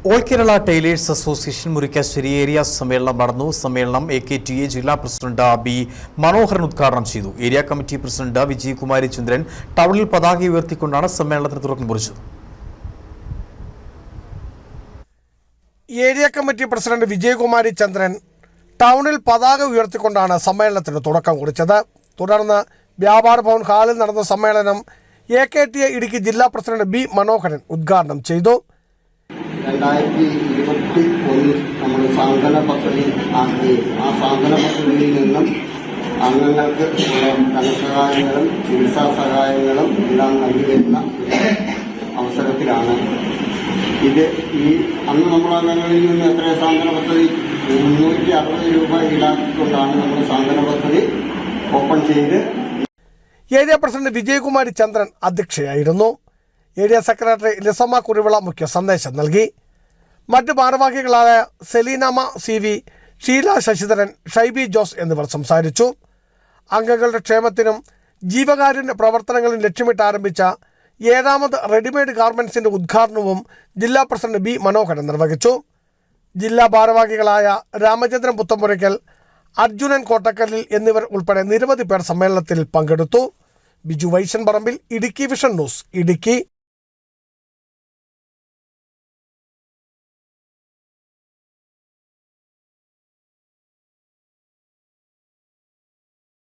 All Kerala tailors association Murikkassery area സമ്മേളനം നടന്നു. സമ്മേളനം AKTA ജില്ലാ പ്രസിഡന്റ് ബി മനോഹരൻ ഉദ്ഘാടനം ചെയ്തു. ഏരിയ കമ്മിറ്റി പ്രസിഡന്റ് വിജയകുമാരി ചന്ദ്രൻ ടൗണിൽ പതാക ഉയർത്തിക്കൊണ്ടാണ് സമ്മേളനത്തിന് തുടക്കം കുറിച്ചത്. ഏരിയ കമ്മിറ്റി പ്രസിഡന്റ് വിജയകുമാരി ചന്ദ്രൻ ടൗണിൽ പതാക ഉയർത്തിക്കൊണ്ടാണ് സമ്മേളനത്തിന് തുടക്കം കുറിച്ചത്. തുടർന്ന് വ്യാപാര ഭവൻ ഹാളിൽ നടന്ന സമ്മേളനം AKTA ഇടുക്കി ജില്ലാ പ്രസിഡന്റ് ബി മനോഹരൻ ഉദ്ഘാടനം ചെയ്തു. 2021 നമ്മൾ സാന്ത്വന പദ്ധതി ആക്കി. ആ സാന്ത്വന പദ്ധതിയിൽ നിന്നും അംഗങ്ങൾക്ക് ധനസഹായങ്ങളും ചികിത്സാ സഹായങ്ങളും എല്ലാം നൽകി വരുന്ന അവസരത്തിലാണ് ഇത്. അന്ന് നമ്മൾ അംഗങ്ങളിൽ നിന്ന് എത്ര സാന്ത്വന പദ്ധതി 360 രൂപ ഈടാക്കിക്കൊണ്ടാണ് നമ്മൾ സാന്ത്വന പദ്ധതി ഓപ്പൺ ചെയ്ത്. ഏരിയ പ്രസിഡന്റ് വിജയകുമാരി ചന്ദ്രൻ അധ്യക്ഷയായിരുന്നു. ഏരിയ സെക്രട്ടറി ലിസമ്മ കുറിവിള മുഖ്യ സന്ദേശം നൽകി. മറ്റ് ഭാരവാഹികളായ സെലീനാമ CV, ഷീല ശശിധരൻ, ഷൈബി ജോസ് എന്നിവർ സംസാരിച്ചു. അംഗങ്ങളുടെ ക്ഷേമത്തിനും ജീവകാരുണ്യ പ്രവർത്തനങ്ങളും ലക്ഷ്യമിട്ട് ആരംഭിച്ച 7ാമത് റെഡിമെയ്ഡ് ഗാർമെന്റ്സിന്റെ ഉദ്ഘാടനവും ജില്ലാ പ്രസിഡന്റ് ബി മനോഹരൻ നിർവഹിച്ചു. ജില്ലാ ഭാരവാഹികളായ രാമചന്ദ്രൻ പുത്തമ്പുരയ്ക്കൽ, അർജുനൻ കോട്ടക്കല്ലിൽ എന്നിവർ ഉൾപ്പെടെ നിരവധി പേർ സമ്മേളനത്തിൽ പങ്കെടുത്തു. ബിജു വൈശൻ പറമ്പിൽ, ഇടുക്കി വിഷൻ ന്യൂസ്, ഇടുക്കി.